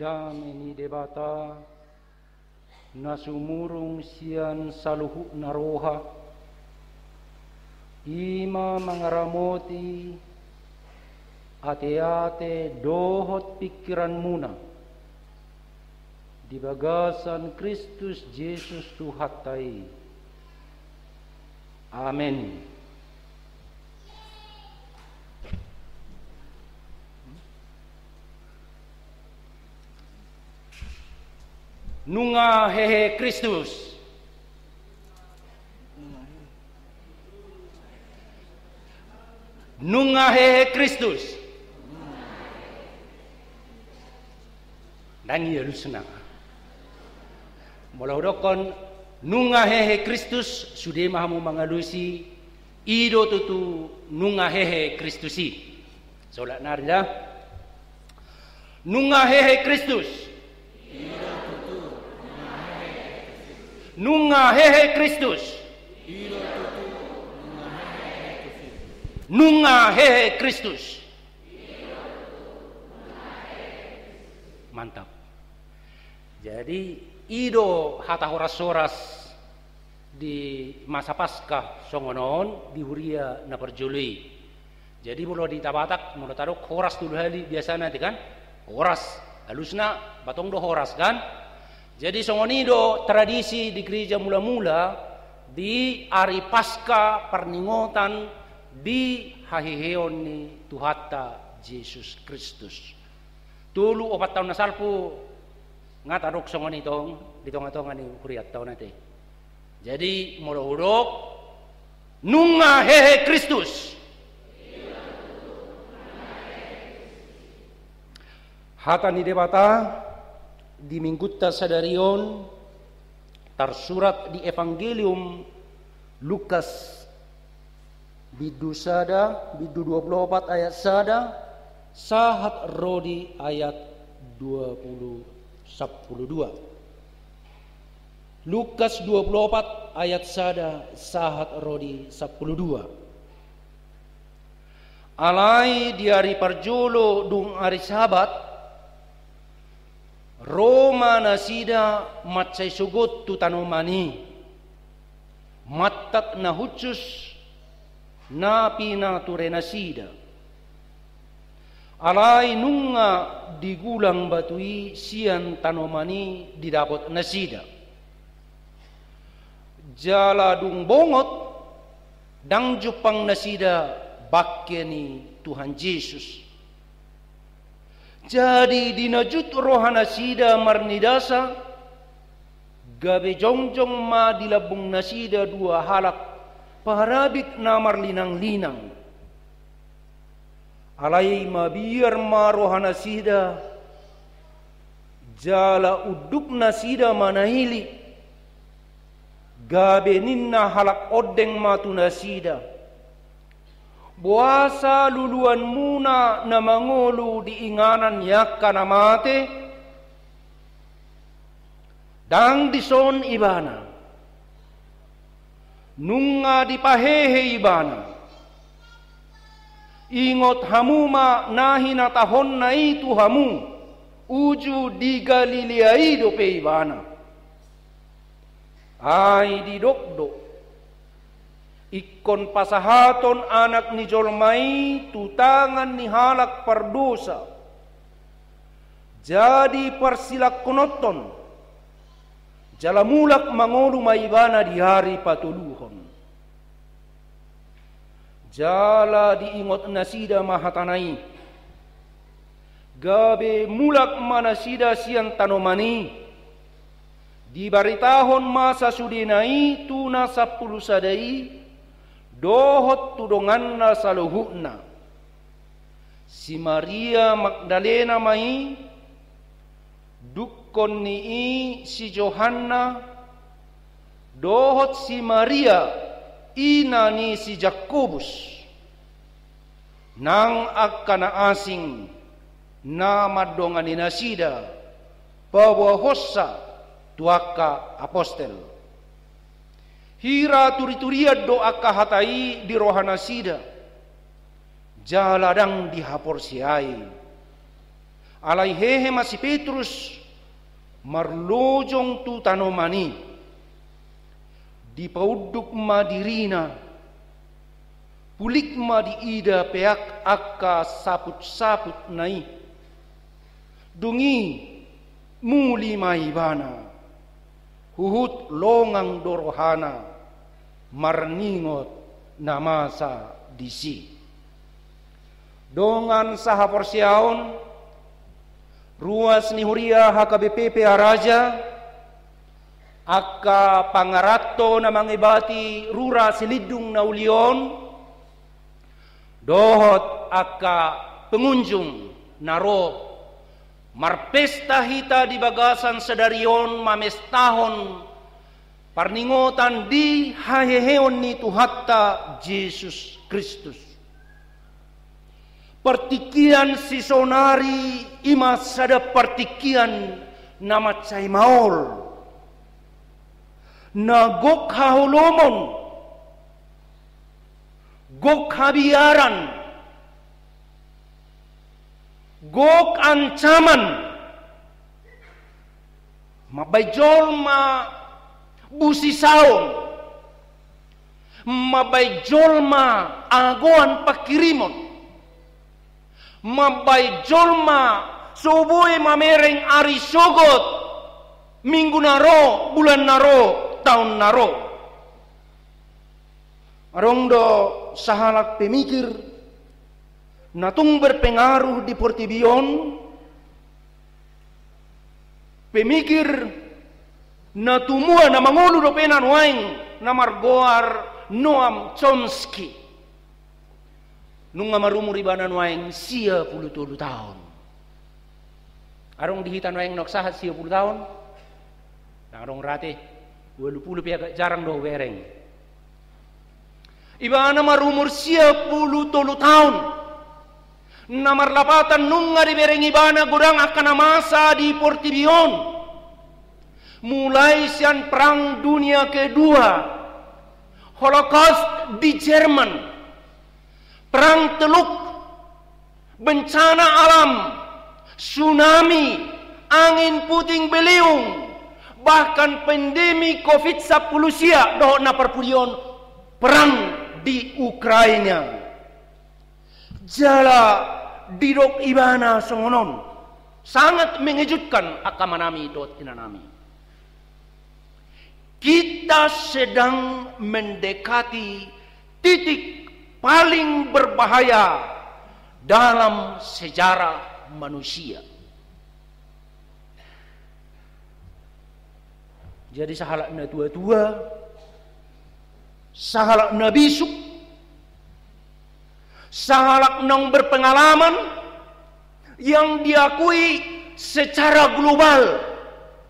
dameni debata nasumurung sian saluhu naroha ima mangaramoti ate-ate dohot pikiran muna di bagasan Kristus Yesus Tuhatai. Amin. Nunga hehe Kristus. Nunga hehe Kristus. Dangi ya lusna. Molodokon nunga hehe Kristus sudah mahamu mangalusi ido tutu nunga hehe Kristusi. Solat narida. Nunga hehe Kristus. Nunga hehe Kristus. Nunga hehe Kristus. Mantap. Jadi ido hata horas-horas di masa Paskah songonon di huria na perjuli. Jadi mulo di tabatak mulo taruk horas dulu hali biasa nanti kan. Horas halusna batong do horas kan. Jadi songonido tradisi di gereja mula-mula di hari Paskah perningotan di hahiheon ni Tuhata Yesus Kristus. Tulu 4 tahun nasalpu ngatarok songonitong ditong-tongan ni kuriat tahun nanti. Jadi mula-urok nunga hehe Kristus. Hata ni debata di Minggutta Sadarion tersurat di Evangelium Lukas bidu 24 ayat sada sahat rodi ayat 12. Lukas 24 ayat sada sahat rodi 12. Alai di hari parjolo dung hari sahabat Roma nasida matsay sugot tu tanomani matat na hucus na pinature nasida alay nunga digulang batui sian tanomani didapot nasida jala dung bongot dang jupang nasida bakya ni Tuhan Yesus. Jadi dinajut rohana sida marnidasa gabe jongjong ma dilabung nasida dua halak paharabik na marlinang-linang alay mabiar ma rohana sida jala uduk nasida manahili gabe ninna halak odeng matu nasida buasa luluan muna na mangolu di inganan yak kana mate dang dison ibana nunga di pahehe ibana ingot hamuma nahina tahon na itu hamu uju di Galilea ido pe ibana ay di dokdok ikon pasahaton anak ni jolmai tutangan ni halak pardosa jadi persilak konoton jalamulak mangolu maibana di hari patuluhon jala diingot nasida mahatanai gabe mulak manasida siang tanomani di baritahon masa sudinai tuna 10 sadai dohot tudonganna saluhukna si Maria Magdalena mai dukkon ni si Johanna dohot si Maria ina ni si Jakobus nang akana asing na madongan ni nasida pawahossa tuaka apostel hira turi-turia doa kahatai di rohana sida jaladang dihapor siai Alai hehe masih Petrus marlojong tu tanomani di pauduk madirina pulik ma di ida peak akka saput-saput nai dungi muli maibana huhut longang dorohana marningot namasa disi dongan saha porsiaon ruas ni huria HKBP Raja akka pangarato na mangibati rura silidung na ulion dohot akka pengunjung naro marpesta hita di bagasan sedarion mamestahon parningotan di haheheon ni Tuhatta Yesus Kristus partikian sisonari ima sada partikian nama cai maol na gok haholomon gok habiaran, gok ancaman, mabay jolma busisaon, mabay jolma agoan pakirimon, mabay jolma subuhi mamereng ari sogot, minggu naro, bulan naro, tahun naro. Arong do sahalak pemikir natung berpengaruh di Portibion, pemikir natumua na mangulu do penan waing na margoar Noam Chomsky nung marumur ibanan waing 10 tahun. Arong dihitan waing noksahat 10 tahun, arong rate 20 pihak jarang do wereng. Ibana marumur 10 tahun. Namar lapatan nunga di bereng ibana gudang akan masa di Portibion. Mulai sian perang dunia kedua, Holocaust di Jerman, perang Teluk, bencana alam, tsunami, angin puting beliung, bahkan pandemi COVID-19 doh na perpudion perang di Ukraina. Jala didok ibana songonon sangat mengejutkan akamanami dot inanami. Kita sedang mendekati titik paling berbahaya dalam sejarah manusia. Jadi sahalakna tua-tua, sahalak nabisuk, sahalak nang berpengalaman yang diakui secara global,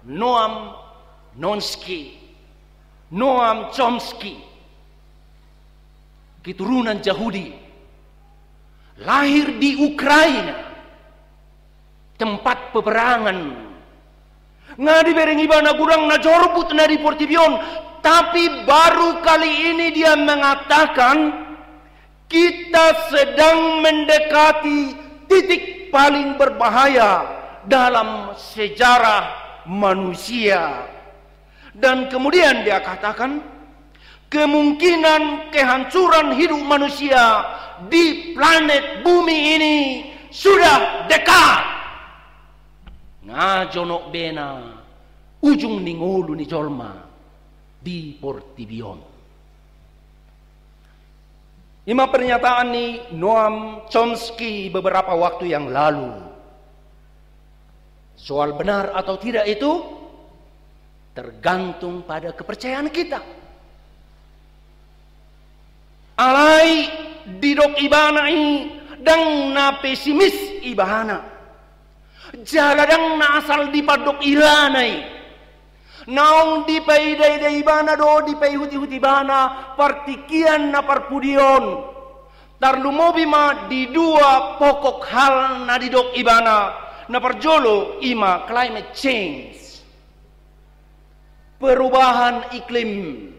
Noam Chomsky, keturunan Yahudi, lahir di Ukraina, tempat peperangan. Ngadi bereng ibana gurang na jorbut na di Portibion. Tapi baru kali ini dia mengatakan kita sedang mendekati titik paling berbahaya dalam sejarah manusia. Dan kemudian dia katakan kemungkinan kehancuran hidup manusia di planet bumi ini sudah dekat. Ngajonok bena ujung ningulu ni jolma di Portibion. Ima pernyataan ni Noam Chomsky beberapa waktu yang lalu. Soal benar atau tidak itu tergantung pada kepercayaan kita. Alai didok ibana ini dang na pesimis ibana. Jaladang na asal dipadok ilanai. Naung di pay ibana do di pay huti bana partikian na parpudion. Tarlumobi ma di dua pokok hal na didok ibana na parjolo ima climate change. Perubahan iklim.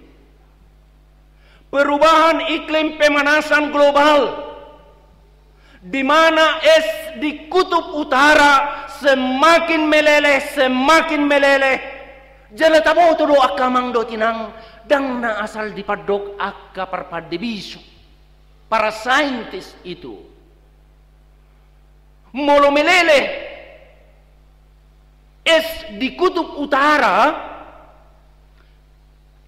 Perubahan iklim pemanasan global. di mana es di kutub utara semakin meleleh. Jala tabo to do akamang do tinang dang na asal di padok akka parpade bisu. Para saintis itu molo meleleh es di kutub utara,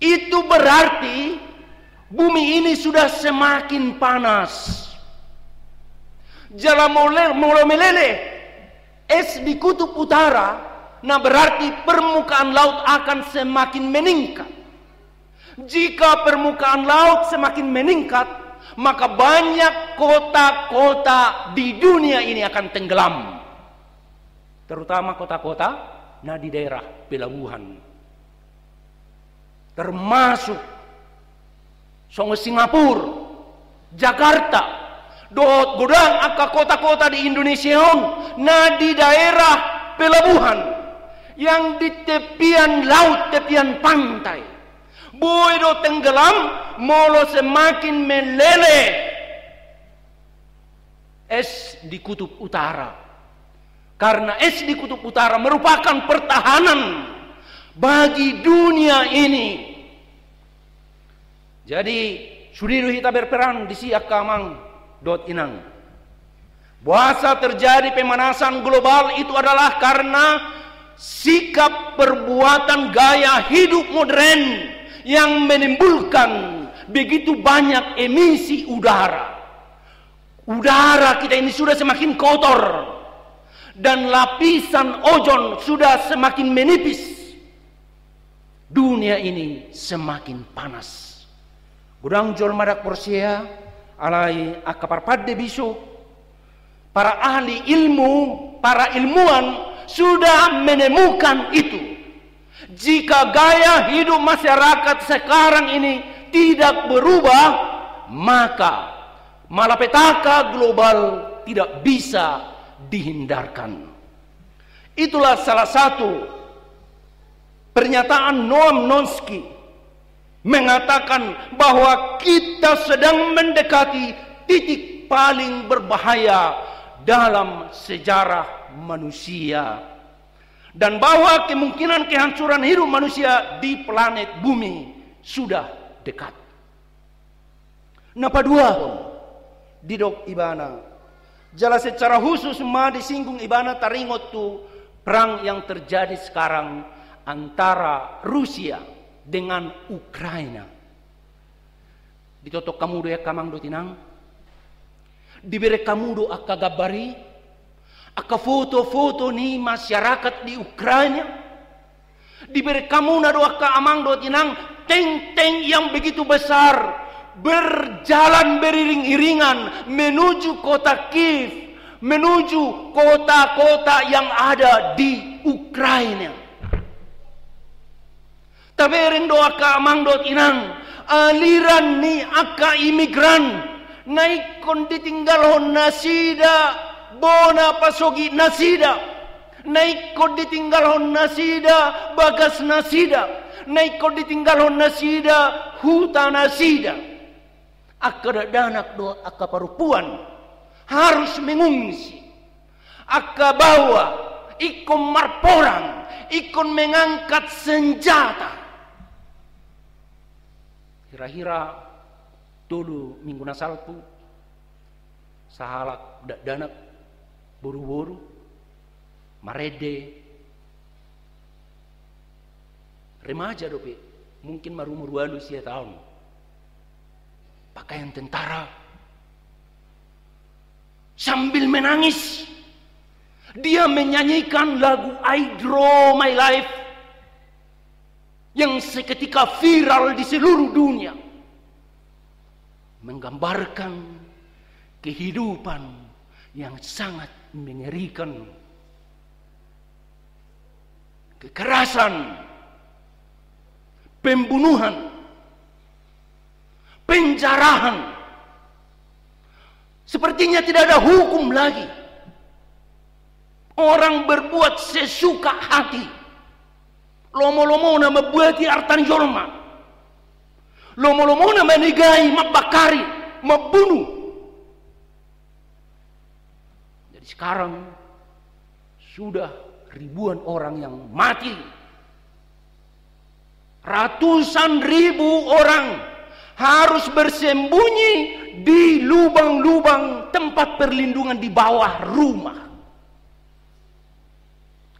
itu berarti bumi ini sudah semakin panas. Jala molo meleleh es di kutub utara, nah berarti permukaan laut akan semakin meningkat. Jika permukaan laut semakin meningkat, maka banyak kota-kota di dunia ini akan tenggelam. Terutama kota-kota nah di daerah pelabuhan. Termasuk Singapura, Jakarta, dot godang akka kota-kota di Indonesia nah di daerah pelabuhan yang di tepian laut, tepian pantai. Boy do tenggelam, molo semakin meleleh es di kutub utara. Karena es di kutub utara merupakan pertahanan bagi dunia ini. Jadi sudiru kita berperan di siak kamang dot inang. Bahasa terjadi pemanasan global itu adalah karena sikap perbuatan gaya hidup modern yang menimbulkan begitu banyak emisi udara. Udara kita ini sudah semakin kotor dan lapisan ozon sudah semakin menipis. Dunia ini semakin panas. Gudang jol madak porsia alai akaparpadde bisu. Para ahli ilmu, para ilmuwan sudah menemukan itu. Jika gaya hidup masyarakat sekarang ini tidak berubah, maka malapetaka global tidak bisa dihindarkan. Itulah salah satu pernyataan Noam Chomsky mengatakan bahwa kita sedang mendekati titik paling berbahaya dalam sejarah manusia, dan bahwa kemungkinan kehancuran hidup manusia di planet bumi sudah dekat. Napa dua pun didok ibana jala secara khusus ma disinggung ibana taringot tu perang yang terjadi sekarang antara Rusia dengan Ukraina. Ditotok kamu do ya kamang do tinang, diberi kamu do akka gabari, akka foto-foto ni masyarakat di Ukraina, diberi kamu na do akka amang do tinang, tank-tank yang begitu besar berjalan beriring-iringan menuju kota Kiev, menuju kota-kota yang ada di Ukraina. Taberin do akka amang do tinang, aliran ni akka imigran naikon ditinggalon nasida bona pasogi nasida, naikon ditinggalon nasida bagas nasida, naikon ditinggalon nasida huta nasida. Akka danak do akka parupuan harus mengungsi. Akka bawa ikon marporang, ikon mengangkat senjata. Kira-kira dulu minggu nasalpu sahalak danak buru-buru marede remaja dope mungkin marumur 2 tahun pakaian tentara sambil menangis dia menyanyikan lagu I Draw My Life yang seketika viral di seluruh dunia, menggambarkan kehidupan yang sangat mengerikan, kekerasan, pembunuhan, penjarahan. Sepertinya tidak ada hukum lagi. Orang berbuat sesuka hati. Lomo-lomo na membuati artan jolma. Lomo-lomo na menigai, mabakari, membunuh. sekarang sudah ribuan orang yang mati. Ratusan ribu orang harus bersembunyi di lubang-lubang tempat perlindungan di bawah rumah.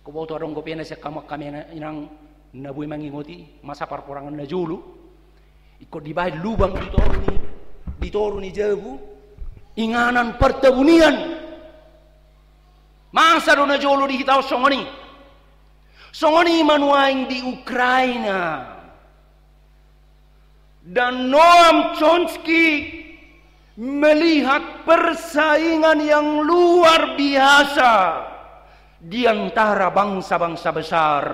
Kau bawa orang kopiana sa kami inang nabuy mangingoti masa parporangan na julu. Ikut dibayar lubang ditoru ni jabu. Inganan pertebunian. Masa do na julu di hitaw songoni. Songoni manuaing di Ukraina. Dan Noam Chomsky melihat persaingan yang luar biasa di antara bangsa-bangsa besar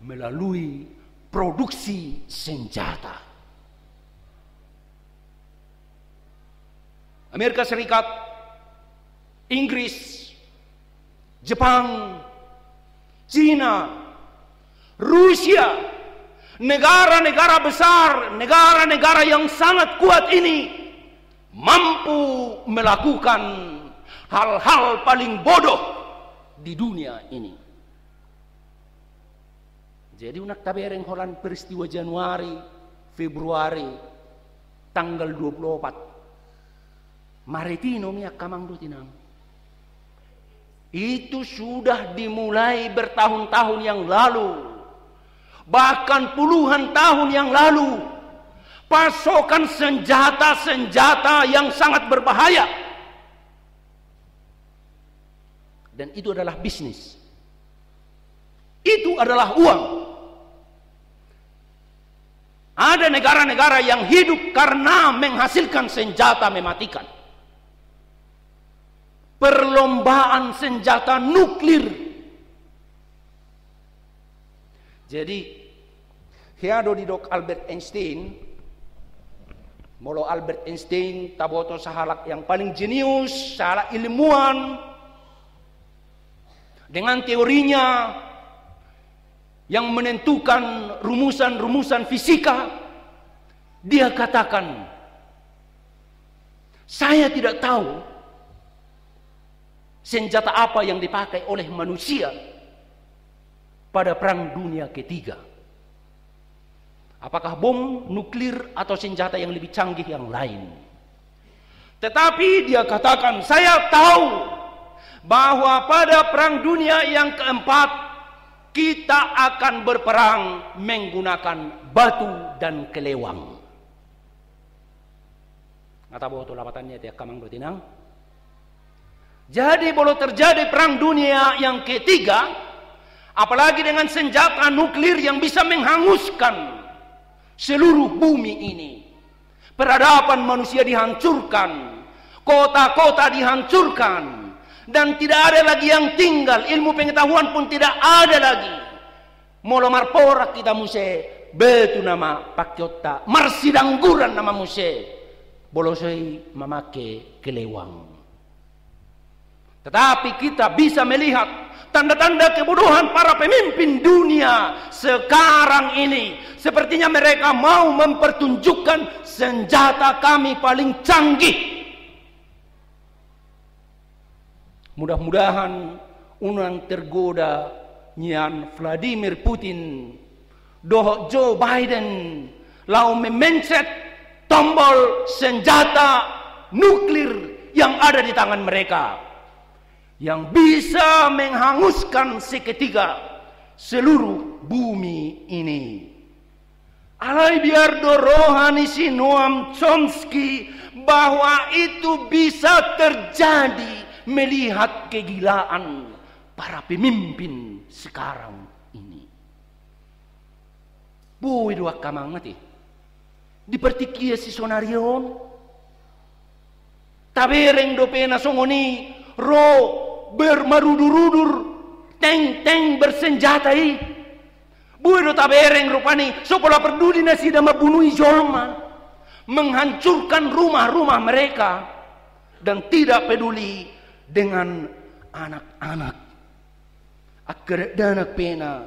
melalui produksi senjata. Amerika Serikat, Inggris, Jepang, Cina, Rusia, negara-negara besar, negara-negara yang sangat kuat ini mampu melakukan hal-hal paling bodoh di dunia ini. Jadi unak tabereng holan peristiwa Januari, Februari, tanggal 24. Maretino miak kamang dutinang. Itu sudah dimulai bertahun-tahun yang lalu. Bahkan puluhan tahun yang lalu, pasokan senjata-senjata yang sangat berbahaya. Dan itu adalah bisnis. Itu adalah uang. Ada negara-negara yang hidup karena menghasilkan senjata mematikan. Perlombaan senjata nuklir. Jadi, hiado di dok Albert Einstein, molo Albert Einstein taboto sahalak yang paling jenius, sahalak ilmuwan, dengan teorinya yang menentukan rumusan-rumusan fisika, dia katakan, saya tidak tahu senjata apa yang dipakai oleh manusia pada Perang Dunia Ketiga. Apakah bom nuklir atau senjata yang lebih canggih yang lain? Tetapi dia katakan, saya tahu bahwa pada Perang Dunia yang keempat kita akan berperang menggunakan batu dan kelewang. Ngata bawa tu lapatannya tiap kamang bertinang. Jadi boleh terjadi Perang Dunia yang ketiga, apalagi dengan senjata nuklir yang bisa menghanguskan seluruh bumi ini. Peradaban manusia dihancurkan, kota-kota dihancurkan, dan tidak ada lagi yang tinggal. Ilmu pengetahuan pun tidak ada lagi. Molo marporak kita muse, betu nama pakyota, marsidangguran nama muse, bolosoi memake kelewang. Tetapi kita bisa melihat tanda-tanda kebodohan para pemimpin dunia sekarang ini. Sepertinya mereka mau mempertunjukkan senjata kami paling canggih. Mudah-mudahan unang tergoda nyan Vladimir Putin, doh Joe Biden, lau memencet tombol senjata nuklir yang ada di tangan mereka, yang bisa menghanguskan seketika seluruh bumi ini. Alai biar rohani si Noam Chomsky bahwa itu bisa terjadi melihat kegilaan para pemimpin sekarang ini. Boy dua kamangati dipertikia si sonarion tabereng do pena songoni ro bermarudur-rudur teng-teng bersenjatai. Buero tabereng rupani sopola peduli na sida mabunui jolma, menghancurkan rumah-rumah mereka, dan tidak peduli dengan anak-anak. Agar danak pena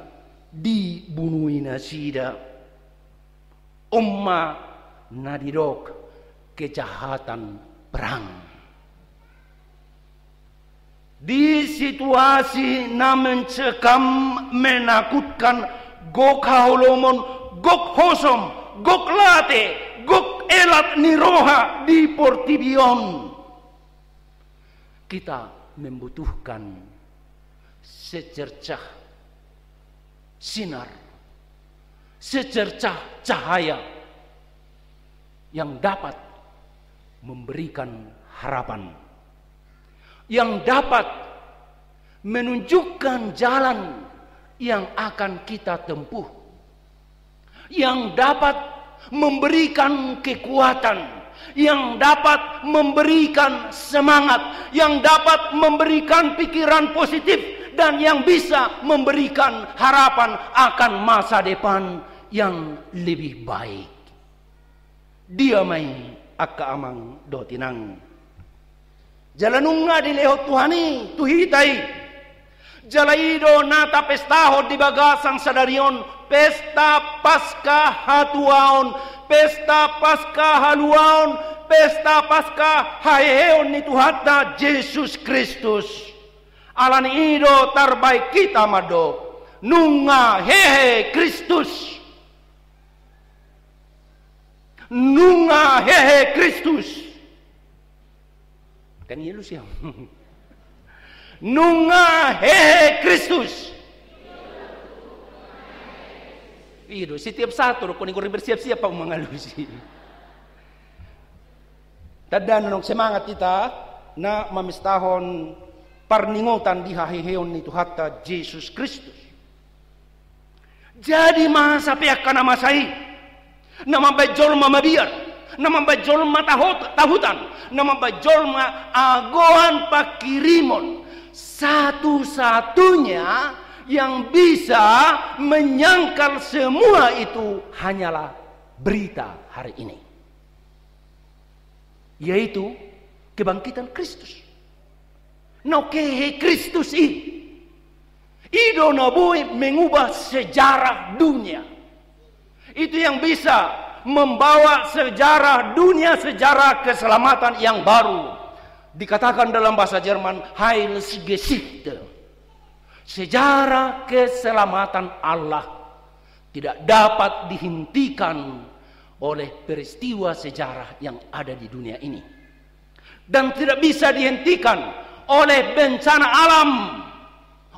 dibunui na sida. Umma nadidok kejahatan perang. Di situasi na mencekam, menakutkan, gok haulomon, gok hosom, gok late, gok elat niroha di portibion. Kita membutuhkan secercah sinar, secercah cahaya yang dapat memberikan harapan, yang dapat menunjukkan jalan yang akan kita tempuh, yang dapat memberikan kekuatan, yang dapat memberikan semangat, yang dapat memberikan pikiran positif, dan yang bisa memberikan harapan akan masa depan yang lebih baik. Dia mai akka amang dotinang. Jalanunga di lehot Tuhani tuhitai. Jalaido nata pestaho di bagasang sadarion, pesta pasca hatuaon, pesta pasca haluaon, pesta pasca haeon ni Tuhatta Yesus Kristus. Alan ido tarbaik kita mado, nunga hehe Kristus. Nunga hehe Kristus. Kan iya lu siang. Nunga hehe Kristus. Ido setiap satu kau nih bersiap-siap pak mengalusi. Tadaan nong semangat kita na mamistahon parningotan di haheheon ni Tuhatta Yesus Kristus. Jadi masa pihak kana masai nama bajol mamabiar, nama bajol tahutan, nama bajol ma agoan pakirimon. Satu-satunya yang bisa menyangkal semua itu hanyalah berita hari ini, yaitu kebangkitan Kristus. Nokehe Kristus ido nabui mengubah sejarah dunia. Itu yang bisa membawa sejarah dunia, sejarah keselamatan yang baru. Dikatakan dalam bahasa Jerman Heilsgeschichte. Sejarah keselamatan Allah tidak dapat dihentikan oleh peristiwa sejarah yang ada di dunia ini, dan tidak bisa dihentikan oleh bencana alam,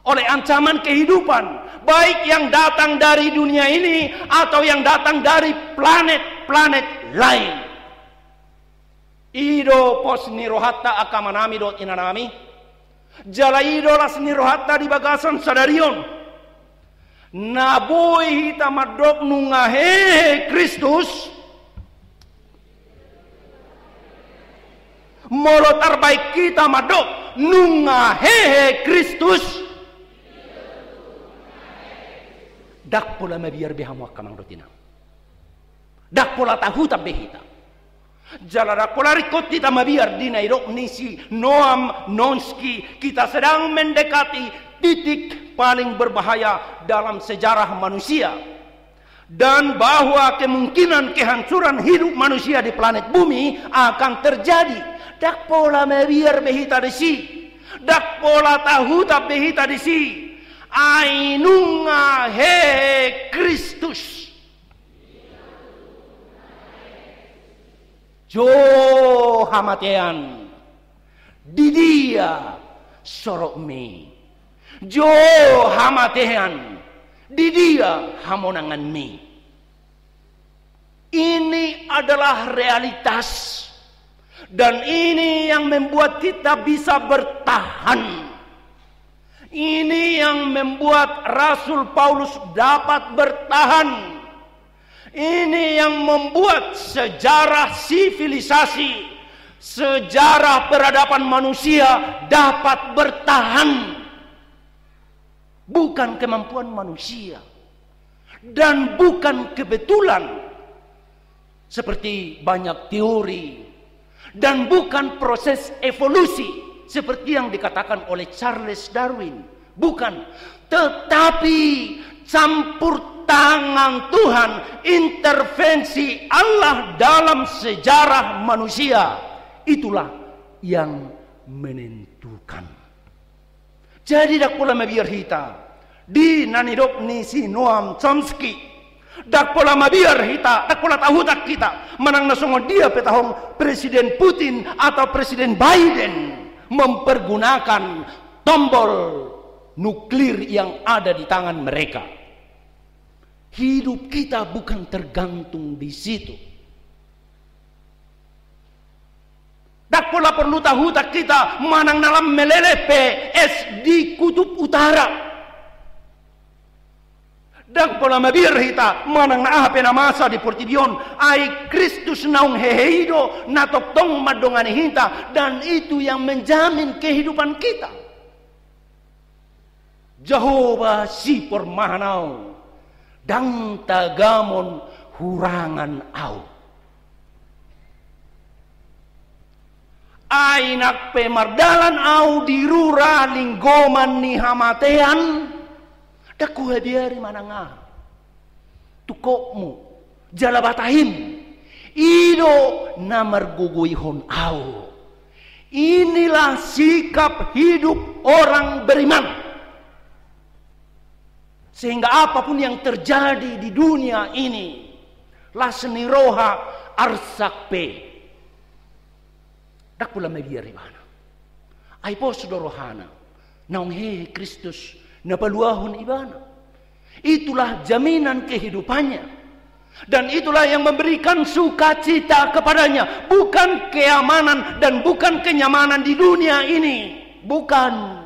oleh ancaman kehidupan, baik yang datang dari dunia ini atau yang datang dari planet-planet lain. Ido pos nirohatta akamanami dot inanami, jala ido las nirohatta di bagasan sadarion, nabui hita madok nungahe Kristus, molo terbaik kita madok nungahe Kristus. Dak pola mabiar behamu akamang dotina, dak pola tahu tabehita. Jalara kolarikot kita mabiar di Nairok nisi Noam Nonski, kita sedang mendekati titik paling berbahaya dalam sejarah manusia, dan bahwa kemungkinan kehancuran hidup manusia di planet bumi akan terjadi. Dak pola mabiar behita desi, dak pola tahu tak behita desi. Ainunga he Kristus. Jo hamatean di dia sorok mi, jo hamatean di dia hamonangan mi. Ini adalah realitas, dan ini yang membuat kita bisa bertahan. Ini yang membuat Rasul Paulus dapat bertahan. Ini yang membuat sejarah sivilisasi, sejarah peradaban manusia dapat bertahan. Bukan kemampuan manusia, dan bukan kebetulan seperti banyak teori, dan bukan proses evolusi seperti yang dikatakan oleh Charles Darwin. Bukan, tetapi campur tangan Tuhan, intervensi Allah dalam sejarah manusia, itulah yang menentukan. Jadi dak pola mabiar hita di nanidok ni si Noam Chomsky. Dak pola mabiar hita, dak pola tahu tak kita menang nasongo dia petahong Presiden Putin atau Presiden Biden mempergunakan tombol nuklir yang ada di tangan mereka. Hidup kita bukan tergantung di situ. Tak pula perlu tahu tak kita manang dalam meleleh PS di kutub utara. Dan pola mabir hita manang na apa masa di Portibion ai Kristus naung heheido natok tong madongane hita, dan itu yang menjamin kehidupan kita. Jehovah si permahanau dan tagamon hurangan au. Ai nak pemardalan au dirura linggoman ni hamatean. Daku hadiari mananga tukokmu jalabatahim ido namar guguihon au. Inilah sikap hidup orang beriman, sehingga apapun yang terjadi di dunia ini lasni roha arsakpe dak pula mebiari mana ai pos dorohana naung he Kristus na paluahon ibana. Itulah jaminan kehidupannya, dan itulah yang memberikan sukacita kepadanya, bukan keamanan dan bukan kenyamanan di dunia ini, bukan.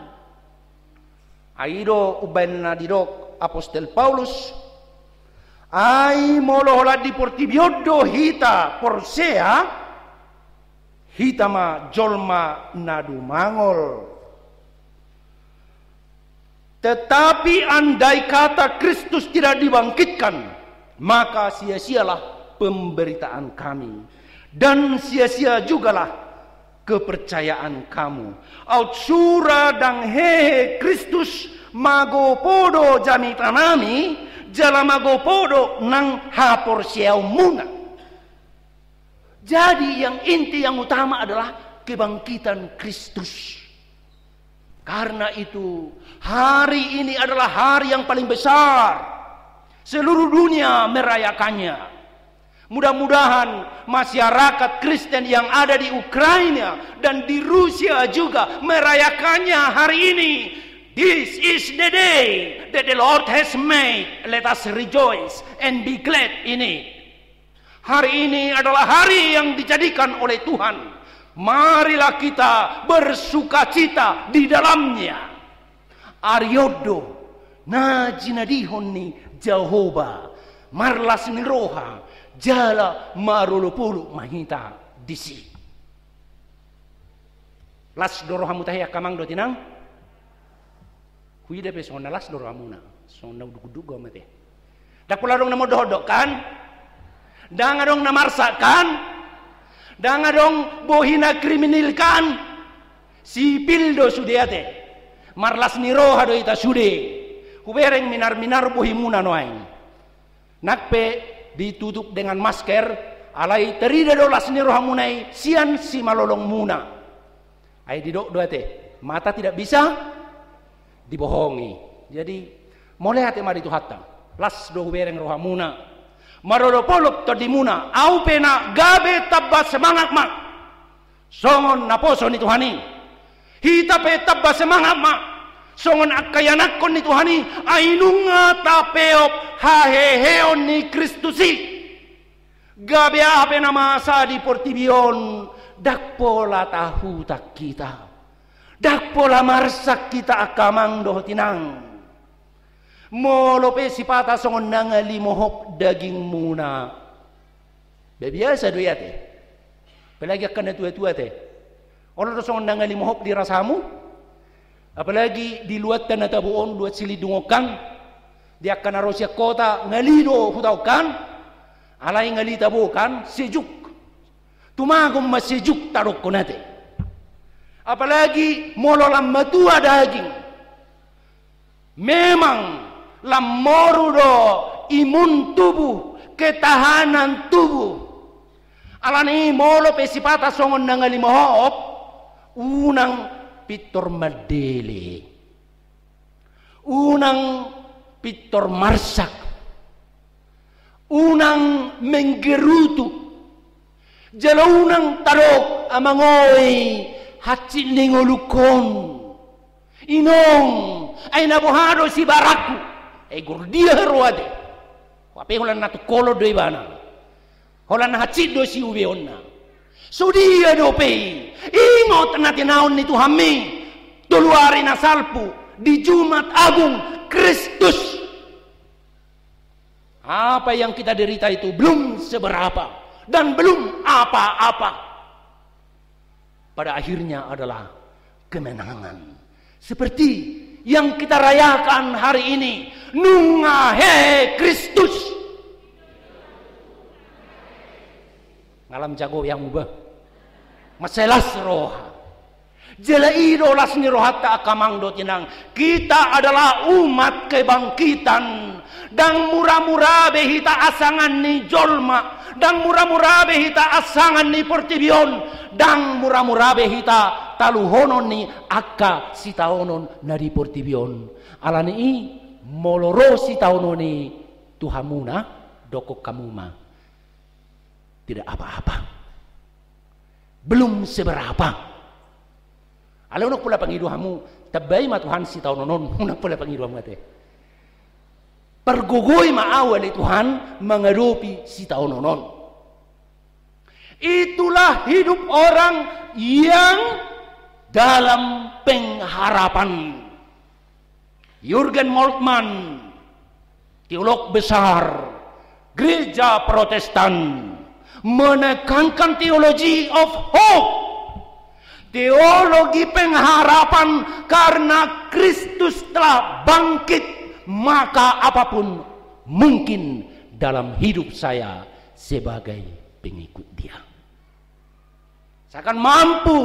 Aido ubain na didok Apostel Paulus ai molohola di portibiodo hita porsea hita ma jolma nadu mangol. Tetapi andai kata Kristus tidak dibangkitkan, maka sia-sialah pemberitaan kami, dan sia-sia jugalah kepercayaan kamu. Autsura dang hehe Kristus magopodo jami tanami, jala magopodo nang hapor siau muna. Jadi yang inti, yang utama adalah kebangkitan Kristus. Karena itu hari ini adalah hari yang paling besar. Seluruh dunia merayakannya. Mudah-mudahan masyarakat Kristen yang ada di Ukraina dan di Rusia juga merayakannya hari ini. This is the day that the Lord has made. Let us rejoice and be glad in it. Hari ini adalah hari yang dijadikan oleh Tuhan. Marilah kita bersukacita di dalamnya. Aryodo najinadihon ni Jehovah marlas ni roha jala marulupulu mahita disi. Las dorohamu tahya kamang do tinang. Huida pe sona las dorohamuna. Sona dugudug mate. Dak pula dong namo dohodok kan? Dang adong namarsakan? Dang adong bohina kriminalkan? Sipil do sudiate. Marlas ni roha do ita sude. Hubereng minar-minar bohimuna noain. Nakpe ditutup dengan masker, alai terida do las ni roha munai sian si malolong muna. Ai didok doate. Mata tidak bisa dibohongi. Jadi mulai hati mari tu hatta. Las do hubereng roha muna. Marolopolop to dimuna. Au pena gabe tabba semangat mak. Songon naposo ni Tuhani. Hita pe tabba semangat mak. Songon akayanakon ni Tuhani. Ainunga tapeop haheheon ni Kristusi. Gabe ape na masa di Portibion. Dakpola tahu tak kita. Dakpola marsak kita akamang doh tinang. Molope sipata songon nangali mohok daging muna. Biasa do yate. Apalagi akan tua-tua te. Orang to songon nangali mohok dirasamu. Apalagi diluat na tabuon luat silidungokan. Dia akan arosya kota ngalido hutaukan. Alai ngali tabukan sejuk. Tumagom masejuk tarok ko nate. Apalagi mololam matua daging. Memang lamorudo imun tubuh, ketahanan tubuh. Alani molo pesipata songon nangali mohop unang pitor madele. unang Victor Marsak, unang menggerutu, jalaunang tarok amangoy hatsin ningolukon, inong ay nabuhado si baraku, ay gurdia roade, wape holan natu kolo do ibana, holan hatsin do si ubeonna, so dia do pe, ingot na tinaon nito hami, tuluari na salpu di Jumat Agung Kristus. Apa yang kita derita itu belum seberapa dan belum apa-apa. Pada akhirnya adalah kemenangan. Seperti yang kita rayakan hari ini, Nungahe Kristus. Ngalam jago yang ubah. Masalah roha. Jela idolas ni rohata akamang do tinang. Kita adalah umat kebangkitan. Dan murah-murah behita asangan ni jolma. Dan murah-murah behita asangan ni portibion. Dan murah-murah behita taluhonon ni akka sitaonon nari portibion. Alani i moloro sitaonon ni tuhamuna doko kamuma. Tidak apa-apa. Belum seberapa. Alam nak pula pangiduhamu, tabay matuhan si tao nonon, unak pula pangiduhamu ate. Pergugoy maawa ni Tuhan mengerupi si tao nonon. Itulah hidup orang yang dalam pengharapan. Jurgen Moltmann, teolog besar gereja Protestan, menekankan teologi of hope. Teologi pengharapan karena Kristus telah bangkit, maka apapun mungkin dalam hidup saya sebagai pengikut Dia. Saya akan mampu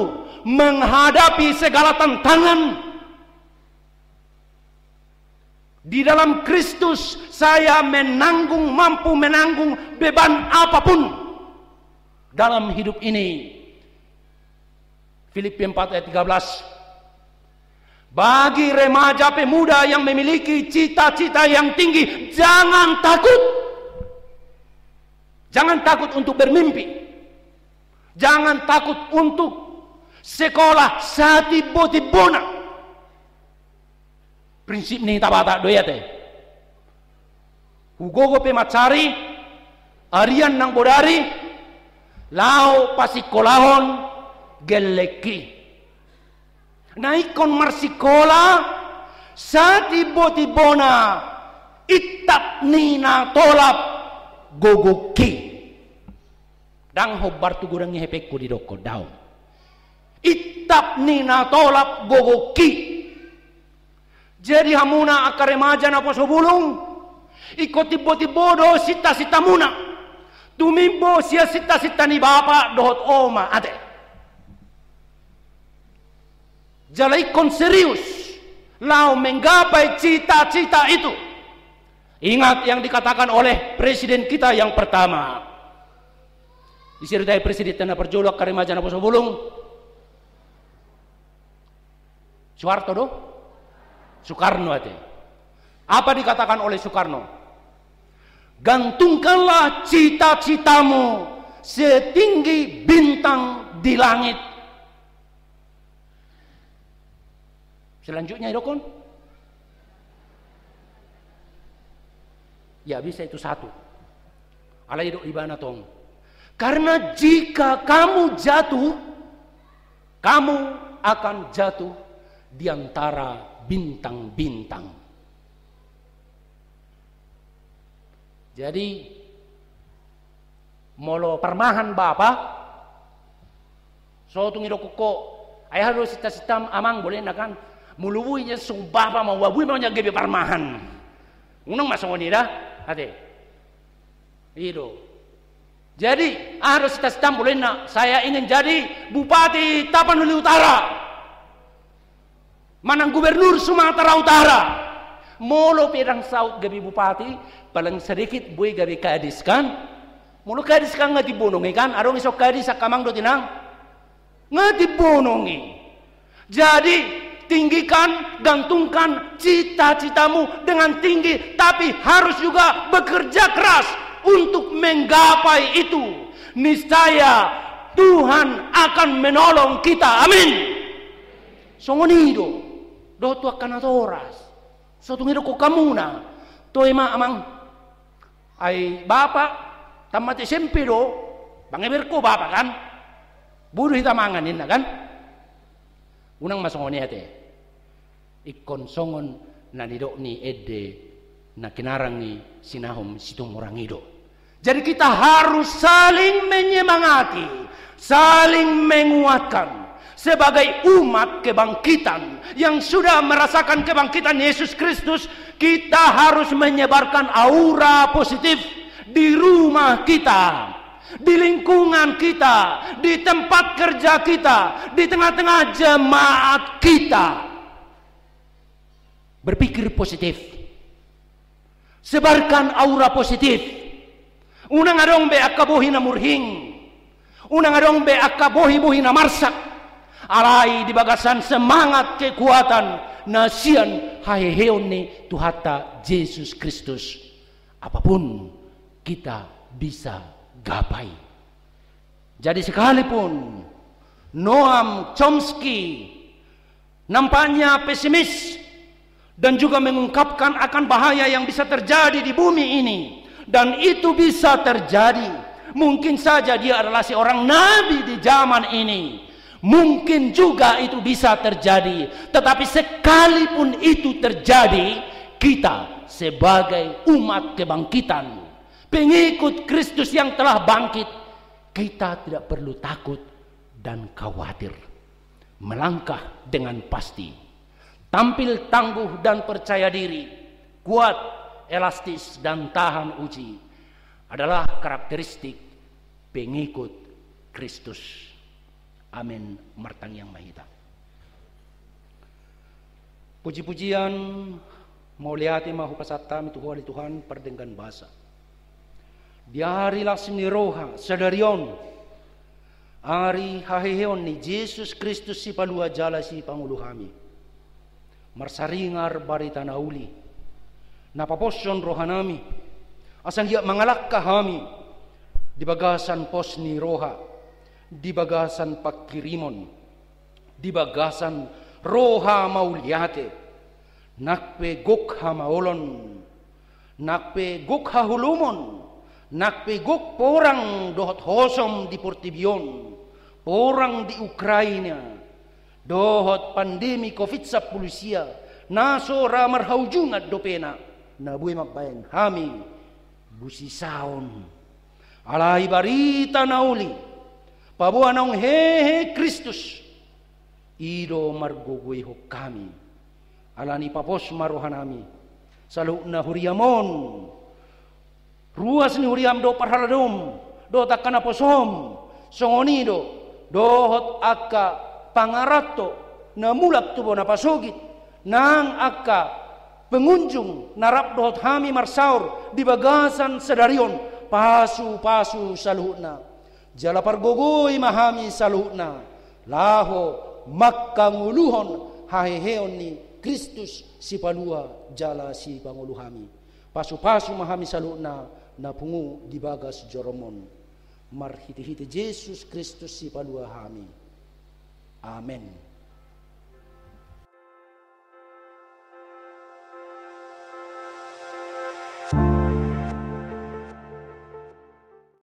menghadapi segala tantangan. Di dalam Kristus saya mampu menanggung beban apapun dalam hidup ini. Filipi 4 ayat 13. Bagi remaja pemuda yang memiliki cita-cita yang tinggi, jangan takut. Jangan takut untuk bermimpi. Jangan takut untuk sekolah satibotibona. Prinsip ni tabata doyate. Hugogo pe macari, arian nang bodari, lao pasikolahon, geleki. Naikon marsikola sa tibo-tibona itap nina tolap gogoki. Dang hobar tu gurang hepekku di doko daun. Itap nina tolap gogoki. Jadi hamuna akar remaja na poso bulung. Ikot tibo-tibodo sita-sita muna. Tumimbo siya sita-sita ni bapa dohot oma ate. Jalaikon serius lau menggapai cita-cita itu. Ingat yang dikatakan oleh presiden kita yang pertama. Diseritai presiden tanah perjolak karemaja na poso bulung. Soeharto do? Soekarno ate. Apa dikatakan oleh Soekarno? Gantungkanlah cita-citamu setinggi bintang di langit. Selanjutnya Dokon, ya bisa itu satu. Alai dok ibana tong. Karena jika kamu jatuh, kamu akan jatuh di antara bintang-bintang. Jadi molo permahan bapa, so tungi dokoko, ayah harus cita-cita amang boleh nakan. Muluwi niya sumpah pa mawabuy mo niya gabi parmahan. Unang masong nila, ate. Itu. Jadi harus kita boleh na saya ingin jadi Bupati Tapanuli Utara. Manang Gubernur Sumatera Utara. Molo pirang saut gabi Bupati, paling sedikit buy gabi kadis kan. Molo kadis kan nga tibunongi kan. Arong isok kadis sa kamang do tinang. Nga tibunongi. Jadi tinggikan, gantungkan cita-citamu dengan tinggi, tapi harus juga bekerja keras untuk menggapai itu. Niscaya Tuhan akan menolong kita. Amin. Songonido do tu akan atoras. So tungido ko kamuna. To ema amang ay bapak tamati SMP do bangeber ko bapak kan. Buruh hitamanganin na kan. Unang masongoni ate. Ikon songon na nido ni Ede na kinarang ni sinahom situng orang ido. Jadi kita harus saling menyemangati, saling menguatkan sebagai umat kebangkitan yang sudah merasakan kebangkitan Yesus Kristus. Kita harus menyebarkan aura positif di rumah kita, di lingkungan kita, di tempat kerja kita, di tengah-tengah jemaat kita. Berpikir positif, sebarkan aura positif. Unang adong be akabohi na murhing, unang adong be akabohi-bohi na marsak, alai di bagasan semangat kekuatan nasian haheheon ni Tuhata Yesus Kristus. Apapun kita bisa gapai. Jadi sekalipun Noam Chomsky nampaknya pesimis dan juga mengungkapkan akan bahaya yang bisa terjadi di bumi ini, dan itu bisa terjadi. Mungkin saja dia adalah seorang nabi di zaman ini, mungkin juga itu bisa terjadi. Tetapi sekalipun itu terjadi, kita sebagai umat kebangkitan, pengikut Kristus yang telah bangkit, kita tidak perlu takut dan khawatir. Melangkah dengan pasti, tampil tangguh dan percaya diri, kuat, elastis dan tahan uji adalah karakteristik pengikut Kristus. Amin. Martang yang mahita. Puji-pujian mauliati mahupasatam itu wali Tuhan perdengkan bahasa. Diarilah seni roha sadarion ari haheheon ni Yesus Kristus si palua jala si panguluhami. Marsaringar barita nauli napaposon rohanami asang hiya mangalak kahami di bagasan pos ni roha, di bagasan pagkirimon, di bagasan roha mauliate, nakpe gokha maolon, nakpe gokha hulumon, nakpe gok porang dohot hosom di Portibion, porang di Ukraina, dohot pandemi COVID-19 naso ramar haujungat dopena na buhay magbayan hami busisaon alay barita nauli pabuan ng hehe Kristus ido marguguy ho kami alani papos marohanami salu na huriamon ruas ni huriam do parhaladom do takana posom songonido dohot akka pangarato na mulak tubo na pasugit nang akka pengunjung narap dohot hami marsaur di bagasan sedarion pasu-pasu saluhna jala pargogoy mahami saluhna laho makkanguluhon haheheon ni Kristus si palua jala si panguluhami pasu-pasu mahami saluhna na pungu di bagas joromon marhiti-hiti Yesus Kristus si palua hami. Amen.